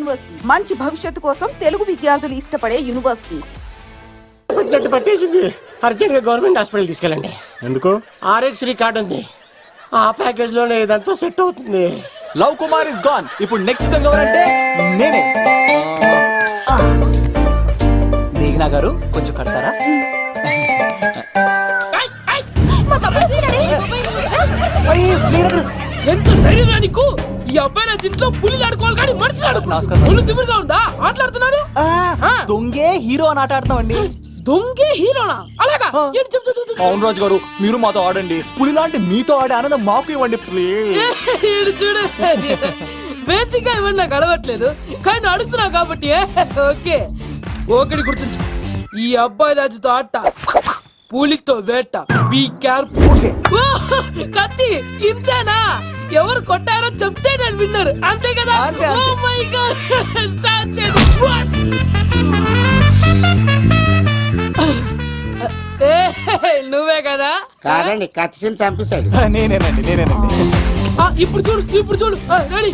University మంచి భవిష్యత్తు కోసం తెలుగు విద్యార్థులు ఇష్టపడే యూనివర్సిటీ. పట్టేసింది. అర్జెంట్ గా గవర్నమెంట్ హాస్పిటల్ తీసుకెళ్ళండి. ఎందుకు? ఆర్ఎక్స్ కార్డ్ ఉంది, ఆ ప్యాకేజ్ లోనే ఇదంతా సెట్ అవుతుంది. Love Kumar is gone. ఇప్పుడు నెక్స్ట్ దొంగ ఎవరంటే నేనే. మేఘనా గారు కొంచెం కడతారా? ఎంత ధైర్యం నీకు? ఈ అబ్బాయి నా ఇంట్లో పులిలు ఆడుకోవాలి కానీ మనిషి ఆడుకున్నాడు. తిమ్మిరిగా ఉందా ఆటలాడుతున్నాడు? దొంగే హీరో అని ఆట ఆడతామండి. దొంగే హీరోనా? అలాగా? అవును రాజు గారు, మీరు మాతో ఆడండి. పులి లాంటి మీతో ఆడే ఆనందం మాకు ఇవ్వండి ప్లీజ్. చూడు, బేసిక్ గా ఇవన్నీ నాకు అడవట్లేదు కానీ అడుగుతున్నా కాబట్టి ఓకే. ఒకటి గుర్తుంచు, ఈ అబ్బాయి రాజుతో ఆట, పులితో వేట. Be careful. కత్తి ఇంతేనా? ఎవరు కొట్టారో చెప్తే నేను విన్నారు, అంతే కదా? ఓ మై గాడ్, స్టార్ట్ చేయండి. నువ్వే కదా? కాదండి, కత్తిని చంపేశాడు. నేనేనండి. ఇప్పుడు చూడు. రెడీ?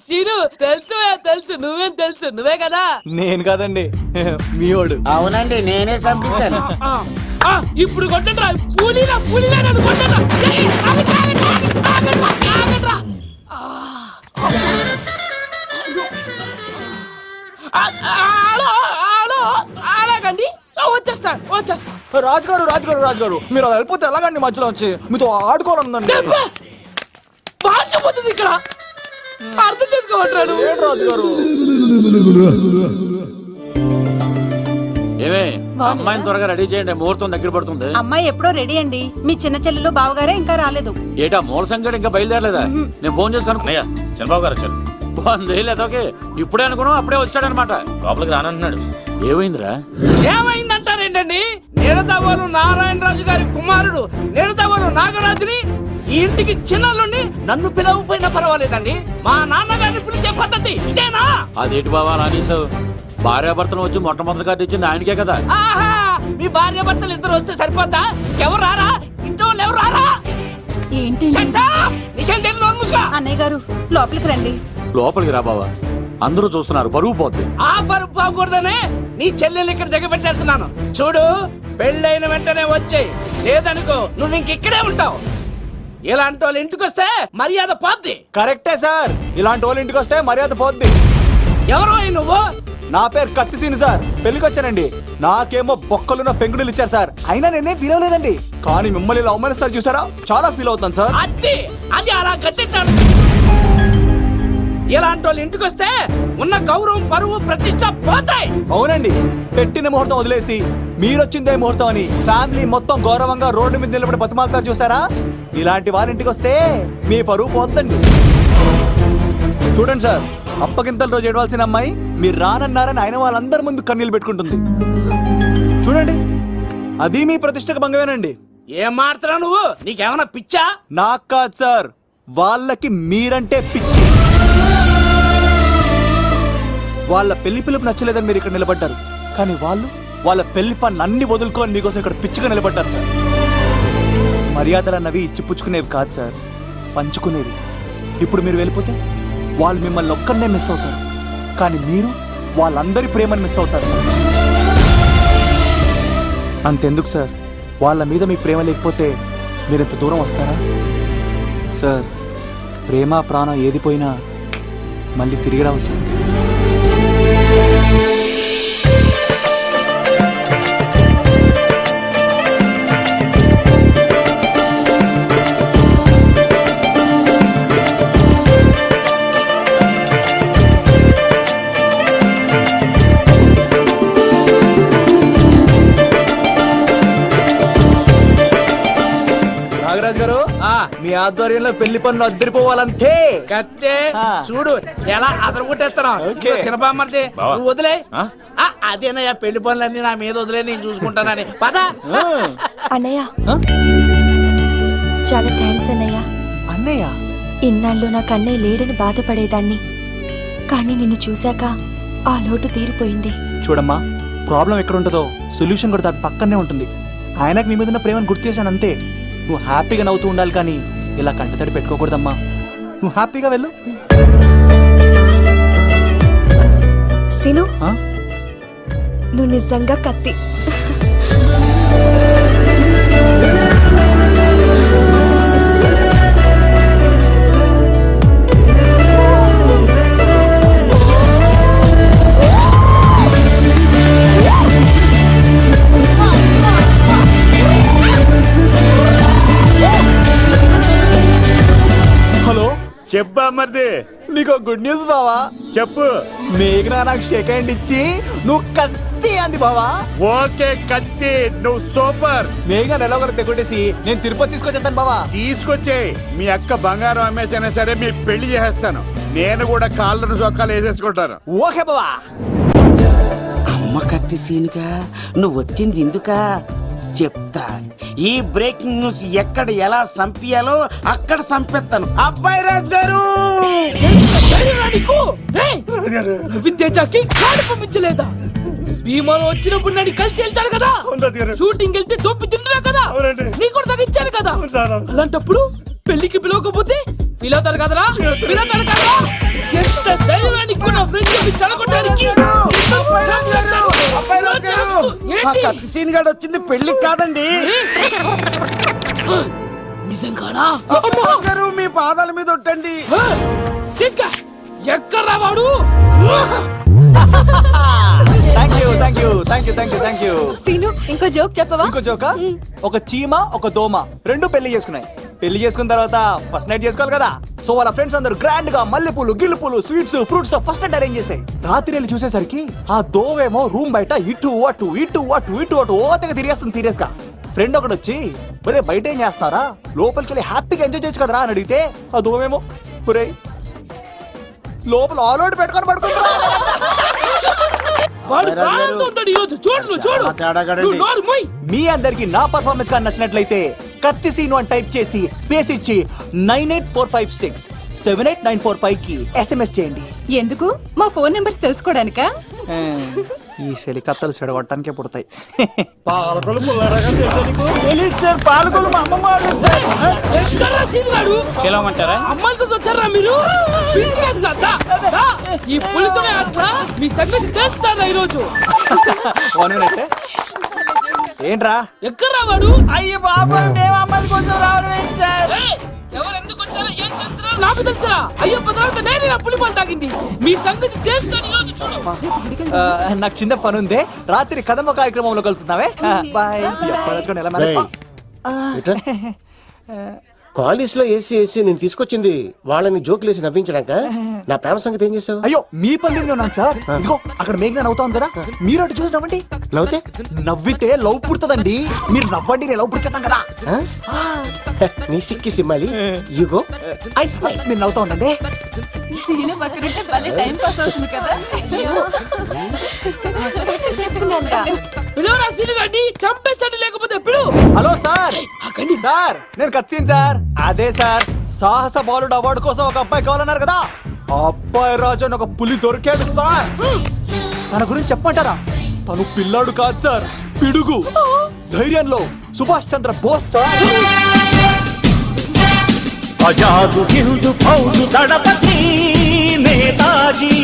సీను, తెలుసు నువ్వేం తెలుసు, నువ్వే కదా? నేను కాదండి, మీవాడు. అవునండి, నేనే చంపేశాను. ఇప్పుడు కొట్టండిరా, పులిలా నన్ను కొట్టండిరా. అలాగండి, వచ్చేస్తా. రాజు గారు మీరు అలా వెళ్ళిపోతే ఎలాగండి? మధ్యలో వచ్చి మీతో ఆడుకోవాలందండి. పాచిపోతుంది ఇక్కడ, అర్థం చేసుకోవట్రాడు. రాజు గారు ఏమే, అమ్మాయిని త్వరగా రెడీ చేయండి, ముహూర్తం దగ్గర పడుతుంది. అమ్మాయి ఎప్పుడో రెడీ అండి, మీ చిన్న చెల్లెలు బావగారే ఇంకా రాలేదు. ఏటా మూల సంగతి ఇంకా బయలుదేరలేదా? నేను ఫోన్ చేసి కనుక్కున్నా. చంద్రబాబు గారు వచ్చారు. లేదోకే ఇప్పుడే అనుకున్నావు, అప్పుడే వచ్చాడనమాట. లోపలికి రానంటున్నాడు. ఏమైందిరా? ఏమైందంటారేంటండి? నిడదవోలు నారాయణరాజు గారి కుమారుడు నిడదవోలు నాగరాజుని ఈ ఇంటికి చిన్నల్లుండి నన్ను పిలవకపోయినా పర్వాలేదండి, మా నాన్నగారిని పిలిచే పద్ధతి ఇదేనా? అదేంటి బాబా అలా అనేసావు? భార్యాభర్తలు వచ్చి మొట్టమొదటి కార్డు ఇచ్చింది ఆయనకే కదా. ఆహా, మీ భార్యాభర్తలు ఇద్దరు వస్తే సరిపోతా? ఎవరు రారా? ఇంట్లో వాళ్ళు ఎవరు రారా? ఏంటి నీకేం తెలియదు? అన్నయ్య గారు లోపలికి రండి. లోపలికి రా బాబా, అందరూ చూస్తున్నారు, పరువు పోద్ది. ఆ పరుపు పోకూడదనే నీ చెల్లెలు ఇక్కడ దిగబెట్టేస్తున్నాను. చూడు, పెళ్ళైన వెంటనే వచ్చాయి, లేదనుకో నువ్వు ఇంకెక్కడే ఉంటావు. ఇలాంటి వాళ్ళు ఇంటికి వస్తే మర్యాద పోద్ది. కరెక్టే సార్, ఇలాంటి వాళ్ళ ఇంటికి వస్తే మర్యాద పోద్ది. ఎవరో నువ్వు? నా పేరు కత్తిసీని సార్, పెళ్లికి వచ్చానండి. నాకేమో బొక్కలున్న పెంగుడులు ఇచ్చారు సార్, అయినా నేనేం ఫీల్ అవ్వలేదండి. కానీ మిమ్మల్ని ఇలా అవమానిస్తారు చూసారా, చాలా ఫీల్ అవుతాను సార్. అది అలా కట్టిట్టాను. ఇలాంటి వాళ్ళు ఇంటికి వస్తే ఉన్న గౌరవం, పరువు, ప్రతిష్ట పోతాయి. అవునండి, పెట్టిన ముహూర్తం వదిలేసి మీరొచ్చిందే ముహూర్తం అని ఫ్యామిలీ మొత్తం గౌరవంగా రోడ్డు మీద నిలబడి బతిమాలుతారు చూసారా, ఇలాంటి వాళ్ళ ఇంటికి వస్తే మీ పరువు పోతుందండి. చూడండి సార్, అప్పగింతల రోజు ఏడవాల్సిన అమ్మాయి మీరు రానన్నారని ఆయన వాళ్ళందరి ముందు కన్నీళ్ళు పెట్టుకుంటుంది. చూడండి, అది మీ ప్రతిష్టకు భంగమేనండి. ఏం మాట్లాడుతున్నావు నువ్వు? నీకేమన్నా పిచ్చా? నాకు కాదు సార్, వాళ్ళకి మీరంటే పిచ్చి. వాళ్ళ పెళ్లి పిలుపు నచ్చలేదని మీరు ఇక్కడ నిలబడ్డారు, కానీ వాళ్ళు వాళ్ళ పెళ్లి పని అన్ని వదులుకొని మీకోసం ఇక్కడ పిచ్చిగా నిలబడ్డారు సార్. మర్యాదలు అన్నవి ఇచ్చిపుచ్చుకునేవి కాదు సార్, పంచుకునేవి. ఇప్పుడు మీరు వెళ్ళిపోతే వాళ్ళు మిమ్మల్ని ఒక్కరినే మిస్ అవుతారు, కానీ మీరు వాళ్ళందరి ప్రేమను మిస్ అవుతారు సార్. అంతెందుకు సార్, వాళ్ళ మీద మీ ప్రేమ లేకపోతే మీరు ఇంత దూరం వస్తారా సార్? ప్రేమ ప్రాణం ఏది పోయినా మళ్ళీ తిరిగి రావు సార్. నాగరాజు గారు, మీ ఆధ్వర్యంలో పెళ్లి పనులు అద్దరిపోవాలంతే. కత్తే చూడు ఎలా అదరగొట్టేస్తున్నావు. చిన్నపామర్ది నువ్వు వదిలే. అదేనయ్యా, పెళ్లి పనులన్నీ నా మీద వదిలే, నేను చూసుకుంటానని. పద అన్నయ్య. చాలా థ్యాంక్స్ అన్నయ్య. అన్నయ్య, ఇన్నాళ్ళు నాకు అన్నయ్య లేడని బాధపడేదాన్ని, కానీ నిన్ను చూశాక ఆ లోటు తీరిపోయింది. చూడమ్మా, ప్రాబ్లం ఎక్కడ ఉంటుందో సొల్యూషన్ కూడా దాని పక్కనే ఉంటుంది. ఆయనకు మీ మీద ఉన్న ప్రేమను గుర్తు చేశాను అంతే. నువ్వు హ్యాపీగా నవ్వుతూ ఉండాలి, కానీ ఇలా కంటతడి పెట్టుకోకూడదమ్మా. నువ్వు హ్యాపీగా వెళ్ళు. సీను ఆ? నువ్వు నిజంగా కత్తి. హలో, చెప్పా మరిది, నీకు గుడ్ న్యూస్ బావా. చెప్పు. మేఘనా నాకు షేక్ హ్యాండ్ ఇచ్చి నువ్వు కత్తి అంది బావా. ఓకే కత్తి, నువ్వు సూపర్. మేఘనా ఎలా ఒకటి తెగొట్టేసి నేను తిరుపతి తీసుకొచ్చేస్తాను బావా. తీసుకొచ్చే మీ అక్క బంగారం అమ్మేసైనా సరే మీ పెళ్లి చేసేస్తాను. నేను కూడా కాళ్ళను చొక్కాలు వేసేసుకుంటాను. ఓకే బావా. అమ్మ కత్తి సీనుగా నువ్వు వచ్చింది ఎందుకా చెప్తా. ఈ బ్రేకింగ్ న్యూస్ ఎక్కడ ఎలా సంపియాలో అక్కడ సంపెత్తాను. అబ్బాయి రాజు గారు, విద్యాచాకి కాడు పంపించలేదా? భీమాలో వచ్చినప్పుడు నన్ను కలిసి వెళ్తాడు కదా, షూటింగ్ వెళ్తే దొప్పి తింటున్నా కదా, నీ కూడా తగ్గించాను కదా. అలాంటప్పుడు పెళ్లికి పిలవకపోతే ఫీల్ అవుతాడు కదరా, ఫీల్ అవుతాడు కదా. ఎంత ధైర్యానికి కూడా ఫ్రెండ్ చెప్పి చదవడానికి కత్తి సీన్ గాడు వచ్చింది పెళ్లికి కాదండి. నిజంగానా? గారు మీ పాదాల మీద ఒట్టండి. ఎక్కడ్రా వాడు? Thank you thank you thank you thank you thank you. Seenu ఇంకో జోక్ చెప్పవా? ఇంకో జోక. ఒక చీమ ఒక దోమ రెండు పెళ్లి చేసుకున్నాయి. పెళ్లి చేసుకున్న తర్వాత ఫస్ట్ నైట్ చేసుకోవాలి కదా. సో వాళ్ళ ఫ్రెండ్స్ అందరూ గ్రాండ్ గా మల్లెపూలు గిల్లుపూలు స్వీట్స్ ఫ్రూట్స్ తో ఫస్ట్ నైట్ అరేంజ్ చేస్తాయి. రాత్రి వెళ్ళి చూసేసరికి ఆ దోవేమో రూమ్ బయట ఇటు అటు ఇటు అటు ఇటు అటు ఓతగా తిరిగేస్తుంది సీరియస్ గా. ఫ్రెండ్ ఒకటి వచ్చి ఒరే బయట ఏం చేస్తారా, లోపలికి వెళ్ళి హ్యాపీగా ఎంజాయ్ చేయొచ్చు కదరా అని అడిగితే ఆ దోవేమో ఒరే లోపల ఆల్ అవుట్ పెట్టుకొని పడుకుంటా. వాడు ప్రాణంతో ఉంటాడు ఈ రోజు. చూడు చూడు. నువ్వు నోరు మూయ్. మీ అందరికి నా పర్ఫార్మెన్స్ గా నచ్చినట్లయితే కత్తి సీను అని టైప్ చేసి స్పేస్ ఇచ్చి 9845678945 కి SMS చేయండి. ఎందుకు? మా ఫోన్ నెంబర్స్ తెలుసుకోవడానికా? ఈ సెలికత్తలు చెడగొట్టడానికే పుడతాయి. ఎక్కడ్రా సీనుగాడు? పిలవమంటారా? అమ్మాయిల కోసం వచ్చారా మీరు? పిసికేస్తా. దా. ఈ పులితోనే అట్లా మీ సంగతి తెలుస్తారా ఈ రోజు? ఏంట్రా ఎక్కడ్రా వాడు? అయ్యో బాబా, మేము అమ్మాయిల కోసం రావడం ఏంటి సార్? ఏయ్, ఎవరు ఎందుకు వచ్చారో ఏం చేస్తున్నారో నాకు తెలుసురా. అయ్యో పదార్థ నేనే నా పులిపాలు తాగింది. మీ సంగతి తెలుస్తాను ఈ రోజు. చూడు. నాకు చిన్న పని ఉంది, రాత్రి కదమ్మ కార్యక్రమంలో కలుస్తున్నావే. బాయ్. కాలేజ్ లో ఏసీ నేను తీసుకొచ్చింది వాళ్ళని జోకులేసి నవ్వించడాక. నా ప్రేమ సంగతి ఏం చేసావు? అయ్యో మీ పని మీద ఉన్నాను సార్. ఇదిగో అక్కడ మేఘన నవ్వుతాను కదా, మీరు అటు చూసి నవ్వండి. నవ్వుతే నవ్వితే లవ్ పుడుతుందండి. మీరు నవ్వండి, నేను లవ్ పుడిచేద్దాం కదా. నీ సిక్కి సిమ్మాలి యుగో ఐ స్మైల్. మీరు నవ్వుతా ఉండండి. పిలవరా సీనుగాడిని, చంపేస్తాడు లేకపోతే పిలు. Hello sir. సార్ నేను కత్తిన్ సార్. అదే సార్, సాహస బాలుడు అవార్డు కోసం ఒక అబ్బాయి కావాలన్నారు కదా. ఆ అబ్బాయి రాజు అని ఒక పులి దొరికాడు సార్. తన గురించి చెప్పమంటారా? తను పిల్లాడు కాదు సార్, పిడుగు. ధైర్యంలో సుభాష్ చంద్ర బోస్ సార్. ఆజాదు హిందూ ఫౌజు దళపతి నేతాజీ,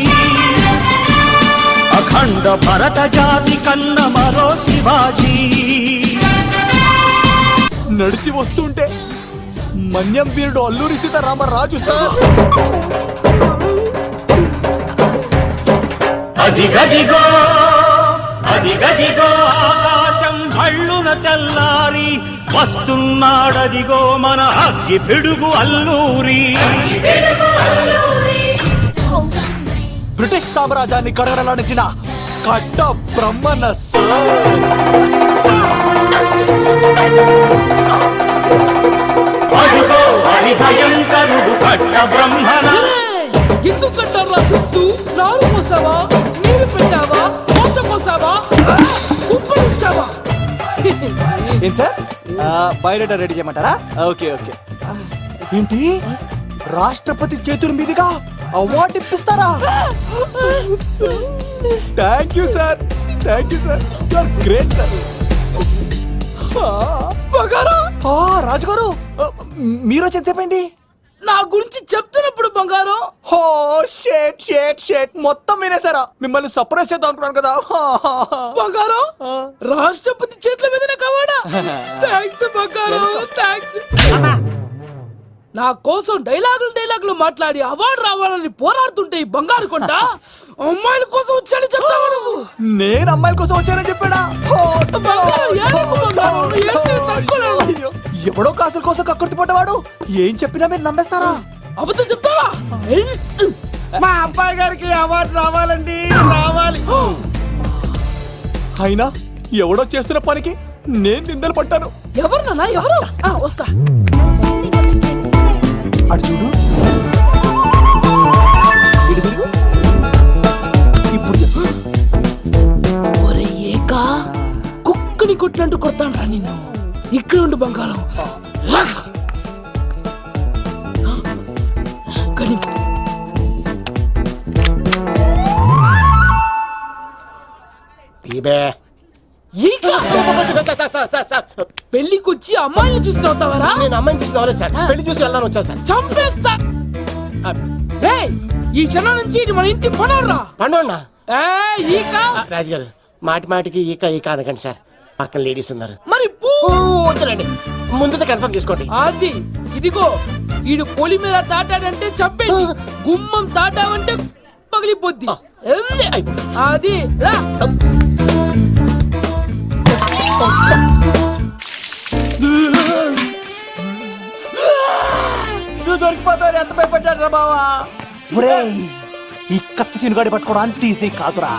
అఖండ భరత జాతి కన్న మరో శివాజీ. నడిచి వస్తుంటే మన్యం వీరుడు అల్లూరి సీతారామరాజు సార్. అదిగదిగో అదిగదిగో ఆకాశం భళ్ళున తెల్లారి వస్తున్నాడదిగో మన అగ్గి పిడుగు అల్లూరి. బ్రిటిష్ సామ్రాజ్యాన్ని కడగడలాడించిన కట్ట బ్రహ్మన్న సార్. అదిగో హరి భయంకరుడు కట్ట బ్రహ్మణ. ఎందుకు కట్టారా చూస్తూ? నారు పోసావా, నీరు పెట్టావా, మోస పోసావా, ఉప్పరించావా? ఏం సార్, బయోడేటా రెడీ చేయమంటారా? Okay okay. ఏంటి రాష్ట్రపతి చేతుల మీదుగా అవార్డు ఇప్పిస్తారా? Thank you sir, thank you sir, you are great sir. రాజుగారు మీరు వచ్చి ఎంతసేపైంది? నా గురించి చెప్తున్నప్పుడు బంగారం హో షేట్ షేట్ షేట్ మొత్తం వినేసారా? మిమ్మల్ని సర్ప్రైజ్ చేద్దాం అనుకున్నాను కదా. బంగారం రాష్ట్రపతి చేతుల మీదనే కావాడా? థాంక్స్ బంగారం, థాంక్స్. నా కోసం డైలాగులు మాట్లాడి అవార్డు రావాలని పోరాడుతుంటే ఈ బంగారు కొంట అమ్మాయిల కోసం వచ్చాడని చెప్తావా నువ్వు? నేను అమ్మాయిల కోసం వచ్చానని చెప్పాడా? బంగారం, ఏడుపు బంగారం, ఏంటి తక్కువలేదు? అయ్యో, ఎవడో కాసుల కోసం కక్కుర్తి పడ్డవాడు ఏం చెప్పినా మీరు నమ్మేస్తారా? అబద్ధం చెప్తావా? మా అబ్బాయి గారికి అవార్డు రావాలండి, రావాలి. అయినా ఎవడో చేస్తున్న పనికి నేను నిందలు పట్టాను. ఎవరు నాన్న, ఎవరు? వస్తా. అటు చూడు, ఇటు తిరుగు. ఇప్పుడు చెప్పు. ఒరే ఏకా, కుక్కని కొట్టినట్టు కొడతాను రా నిన్ను. ఇక్కడ ఉండు బంగారం. పెళ్లికొచ్చి అమ్మాయిని చూసి నవ్వుతావరా? నేను అమ్మాయిని చూసి నవ్వలేదు సార్, పెళ్లి చూసి వెళ్ళాలని వచ్చా సార్. చంపేస్తా. ఈ క్షణం నుంచి ఇది మన ఇంటి పనోడ్రా. పండుగ ఈక రాజుగారు, మాటి మాటికి ఈక ఈక అనకండి సార్, పక్కన లేడీస్ ఉన్నారు. మరి వద్దులండి, ముందు కన్ఫర్మ్ చేసుకోండి. అది ఇదిగో, ఈడు పొలి మీద తాటాడంటే చంపేసి, గుమ్మం తాటావంటే పగిలిపోద్ది. అది రా. నువ్వు దొరికిపోతావు, ఎంత భయపడ్డాడు రా బావా. ఈ కత్తి సీనుగాడి పట్టుకోవడం అంత ఈజీ కాదురా.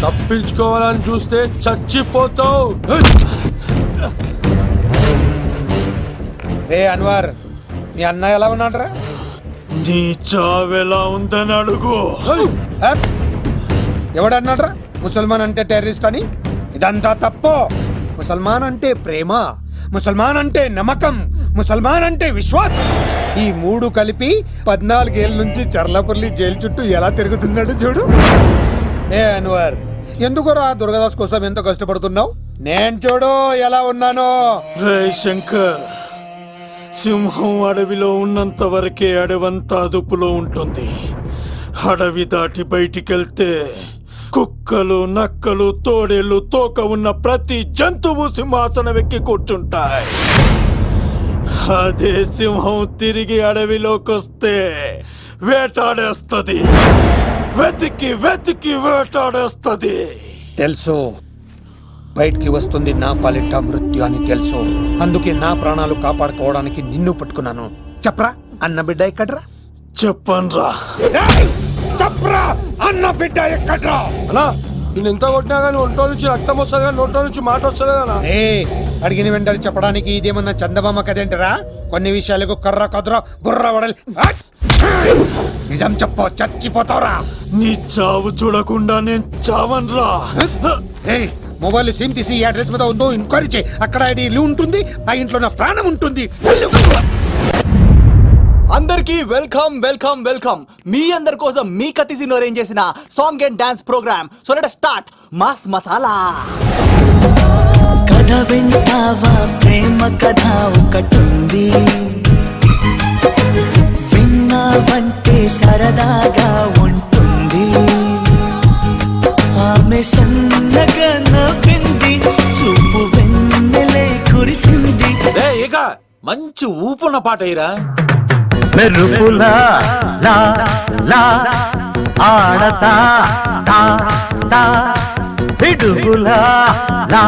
తప్పించుకోవాలని చూస్తే చచ్చిపోతావు. రే అన్వర్, మీ అన్న ఎలా ఉన్నాడరా? నీ చావెలా ఉందని అడుగు. ఎవడన్నాడ్రా ముసల్మాన్ అంటే టెర్రరిస్ట్ అని? ఇదంతా తప్పు. ముసల్మాన్ అంటే ప్రేమ, ముసల్మాన్ అంటే నమ్మకం, ముసల్మాన్ అంటే విశ్వాసం. ఈ మూడు కలిపి 14 ఏళ్ళ నుంచి చర్లపల్లి జైలు చుట్టూ ఎలా తిరుగుతున్నాడు చూడు. ఏ అన్వర్, ఎందుకురా దుర్గదాస్ కోసం ఎంతో కష్టపడుతున్నావు? నేను చూడు ఎలా ఉన్నానో. రే శంకర్, సింహం అడవిలో ఉన్నంత వరకే అడవంతా అదుపులో ఉంటుంది. అడవి దాటి బయటికెళ్తే కుక్కలు, నక్కలు, తోడేళ్లు, తోక ఉన్న ప్రతి జంతువు సింహాసనం ఎక్కి కూర్చుంటాయి. అదే సింహం తిరిగి అడవిలోకి వస్తే వేటాడేస్తది, వెతికి వెతికి వేటాడేస్తది. తెలుసు, బయటికి వస్తుంది నా పాలిట మృత్యు అని తెలుసు. అందుకే నా ప్రాణాలు కాపాడుకోవడానికి నిన్ను పట్టుకున్నాను. చెప్పరా, అన్న బిడ్డ ఎక్కడ్రా? చెప్పన్రా. చెప్పరా, అన్న బిడ్డ ఎక్కడ్రా? అలా నేను ఎంత కొట్టినా కానీ ఒంటో నుంచి రక్తం వస్తుంది కానీ నోట్లో నుంచి మాట వస్తుంది కదా. అడిగిన వెంటనే చెప్పడానికి ఇదేమన్నా చందమామ కదేంటరా? కొన్ని విషయాలకు కర్ర కదరా బుర్ర వడలి. నిజం చెప్పు, చచ్చిపోతావురా. నీ చావు చూడకుండా నేను చావన్రా. మొబైల్ సిమ్ తీసి అడ్రస్ మీద ఉందో ఎంక్వైరీ చేయి. అక్కడ ఐడి ఉంటుంది, ఆ ఇంట్లో నా ప్రాణం ఉంటుంది. అందరికీ వెల్కమ్ వెల్కమ్ వెల్కమ్. మీ అందరి కోసం మీ కత్తి సీను అరేంజ్ చేసిన song and dance programme. So let us start mass masala. కథ వింటావా, ప్రేమ కథ ఒకటుంది, విన్నావంటే సరదాగా ఉంటుంది. ఆమె సన్నగా నవ్వింది, చూపు వెన్నెలే కురిసింది. ఇక మంచి ఊపున్న పాట అయ్యరా. మెరుపులా లా లా ఆడతా తా తా, పిడుగులా లా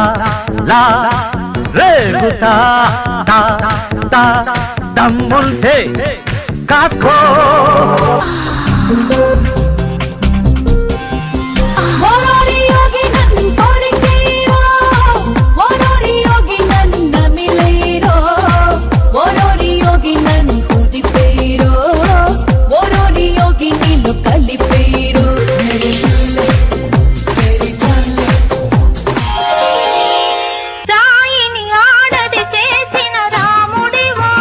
లా రేగుతా తా తా, దమ్ముంటే కాస్కో. కలిపేరు రాయిని ఆడది చేసిన రాముడివా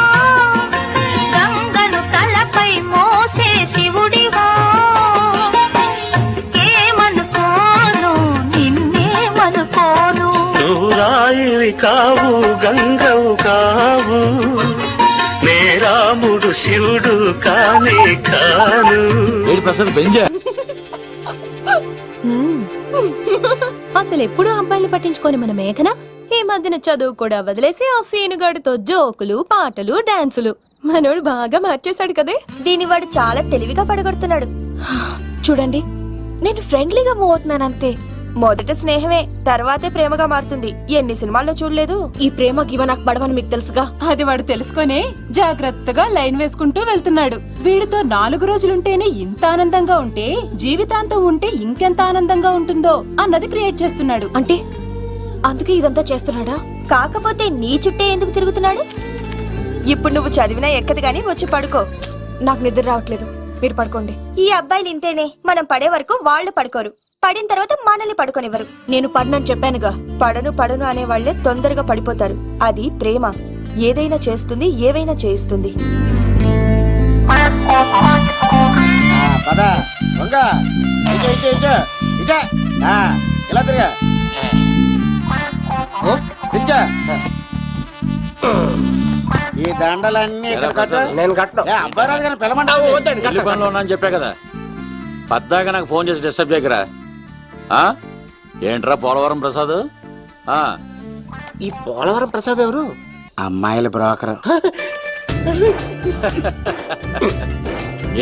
గంగను తలపై మోసే శివుడివా ఏమనుకోను నిన్నేమనుకోను నువ్వు రాయివి కావు గంగవు కావు నే రాముడు శివుడు కానే కాను. ప్రసాద్ బెంజా అసలు ఎప్పుడు అబ్బాయిలు పట్టించుకొని మన మేఘన ఈ మధ్యన చదువు కూడా వదిలేసి ఆ సీనుగాడితో జోకులు పాటలు డాన్సులు మనోడు బాగా మార్చేశాడు కదే. దీని వాడు చాలా తెలివిగా పడగొడుతున్నాడు. చూడండి, నేను ఫ్రెండ్లీగా మూవ్ అవుతున్నాను అంతే. మొదట స్నేహమే, తర్వాతే ప్రేమగా మారుతుంది. ఎన్ని సినిమాల్లో చూడలేదు. ఈ ప్రేమ గివ నాకు పడవని మీకు తెలుసుగా. అది వాడు తెలుసుకొనే జాగ్రత్తగా లైన్ వేసుకుంటూ వెళ్తున్నాడు. వీడితో 4 రోజులుంటేనే ఇంత ఆనందంగా ఉంటే జీవితాంతం ఉంటే ఇంకెంత ఆనందంగా ఉంటుందో అన్నది క్రియేట్ చేస్తున్నాడు. అంటే అందుకే ఇదంతా చేస్తున్నాడా? కాకపోతే నీ చుట్టే ఎందుకు తిరుగుతున్నాడు? ఇప్పుడు నువ్వు చదివినా ఎక్కదు గానీ వచ్చి పడుకో. నాకు నిద్ర రావట్లేదు, మీరు పడుకోండి. ఈ అబ్బాయిలు ఇంతేనే, మనం పడే వరకు వాళ్ళు పడుకోరు, పడిన తర్వాత మనల్ని పడుకోనివ్వరు. నేను పడనని చెప్పానుగా. పడను అనే వాళ్లే తొందరగా పడిపోతారు. అది ప్రేమ, ఏదైనా చేస్తుంది, ఏవైనా చేయిస్తుంది. ఇలా తిరిగా ఈ దండలన్నీ నేను కట్టను. అబ్బాయి రాజు గారిని పిలమంటావు అని చెప్పా కదా, పద్దాక నాకు ఫోన్ చేసి డిస్టర్బ్ చేయకరా. ఏంట్రా పోలవరం ప్రసాద్? ఈ పోలవరం ప్రసాద్ ఎవరు? అమ్మాయిల బ్రోకర్.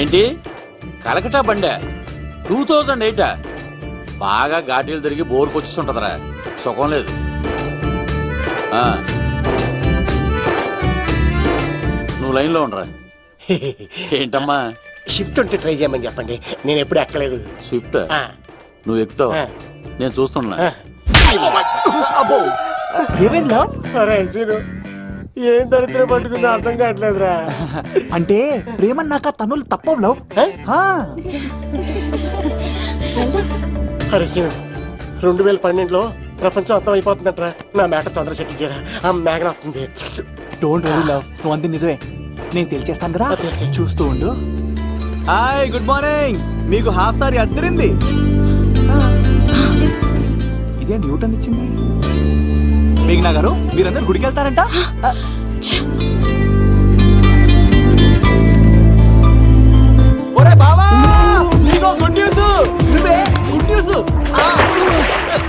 ఏంటి కలకటా బండే 2008? బాగా ఘాటీలు తిరిగి బోర్కు వచ్చేస్తుంటదరా, సుఖం లేదు. నువ్వు లైన్లో ఉండరా. ఏంటమ్మా షిఫ్ట్ ఉంటే ట్రై చేయమని చెప్పండి, నేను ఎప్పుడు ఎక్కలేదు. స్విఫ్ట్ నువ్వు ఎక్కుతావు, నేను చూస్తున్నా. ఏమైందా? ఏం దరిద్రం పట్టుకుందో అర్థం కావట్లేదురా. అంటే ప్రేమ నాక తనులు తప్పవు లవ్. అరే సీను, 2012లో ప్రపంచం అంతం అయిపోతుందట్రా. నా మేట తొందర సెట్ చేయరా, ఆ మేఘన వస్తుంది. డోంట్ వరీ లవ్, నువ్వు అంతే నిజమే. నేను తెలిచేస్తాను కదా, తెలిసే. చూస్తూ ఉండు. Hi, good morning. మీకు హాఫ్ సారీ అద్దరింది. ఇదేంటి యూటర్న్ ఇచ్చింది? మేఘనా గారు, మీరందరూ గుడికి వెళ్తారంట. ఒరే బావా, నీకో గుడ్ న్యూస్. నువ్వే గుడ్ న్యూస్.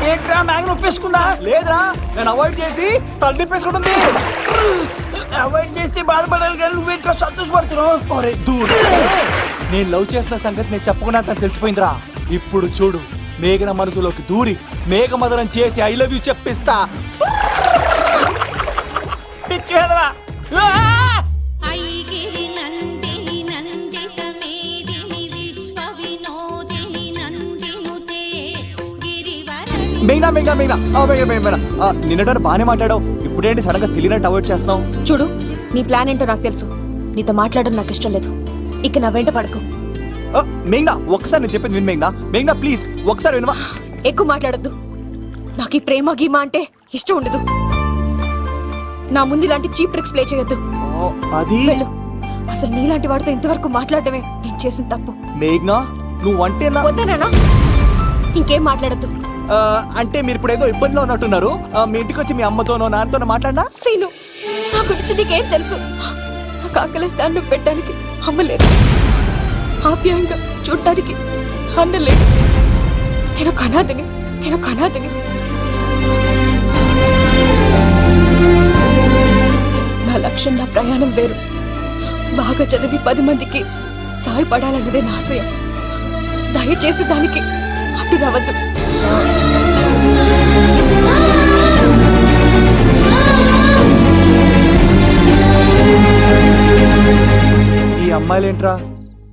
ఏంట్రా మ్యాగ్ నొప్పేసుకున్నా? లేదురా, నేను అవాయిడ్ చేసి తల తిప్పేసుకుంటుంది. అవాయిడ్ చేస్తే బాధపడాలి కానీ నువ్వేంట్రా సంతోషపడుతున్నావు? ఒరే దూర్, నేను లవ్ చేస్తున్న సంగతి నేను చెప్పకుండా తను తెలిసిపోయిందిరా. ఇప్పుడు చూడు, మేఘన మనసులోకి దూరి మేఘమదనం చేసి ఐ లవ్ యూ చెప్పిస్తా. పిచ్చి వెధవా. ఐగిరి నందిని నందిత మేదిని విశ్వ వినోదిని నందినుతే గిరివరణి. మేఘనా మేఘనా మేఘనా మేఘనా, నిన్నటారు బాగానే మాట్లాడావు, ఇప్పుడేంటి సడన్ గా తెలియనట్టు అవాయిడ్ చేస్తున్నావు? చూడు, నీ ప్లాన్ ఏంటో నాకు తెలుసు. నీతో మాట్లాడడం నాకు ఇష్టం లేదు. ఇక నా వెంట పడకు. మేఘనా, ఒకసారి నేను చెప్పింది విను. మేఘనా మేఘనా ప్లీజ్ ఒకసారి వినవా? ఎక్కువ మాట్లాడద్దు. నాకు ఈ ప్రేమ గీమా అంటే ఇష్టం ఉండదు. నా ముందు ఇలాంటి చీప్ ట్రిక్స్ ప్లే చేయొద్దు. అది వెళ్ళు. అసలు నీలాంటి వాడితో ఇంతవరకు మాట్లాడటమే నేను చేసిన తప్పు. మేఘనా, నువ్వంటే వద్దనా? ఇంకేం మాట్లాడద్దు. అంటే మీరు ఇప్పుడు ఏదో ఇబ్బందిలో ఉన్నట్టున్నారు. మీ ఇంటికి వచ్చి మీ అమ్మతోనో నాన్నతోనో మాట్లాడినా? సీను, నా గురించి నీకేం తెలుసు? నాకు ఆకలిస్తే అన్నం పెట్టడానికి అమ్మలేదు, ఆప్యాయంగా చూడటానికి అన్నలేదు. నేను కనాదిని. నా లక్ష్యం, నా ప్రయాణం వేరు. బాగా చదివి 10 మందికి సాయపడాలన్నదే నా ఆశయం. దయచేసి దానికి అడ్డు రావద్దు. ఈ అమ్మాయిలేంట్రా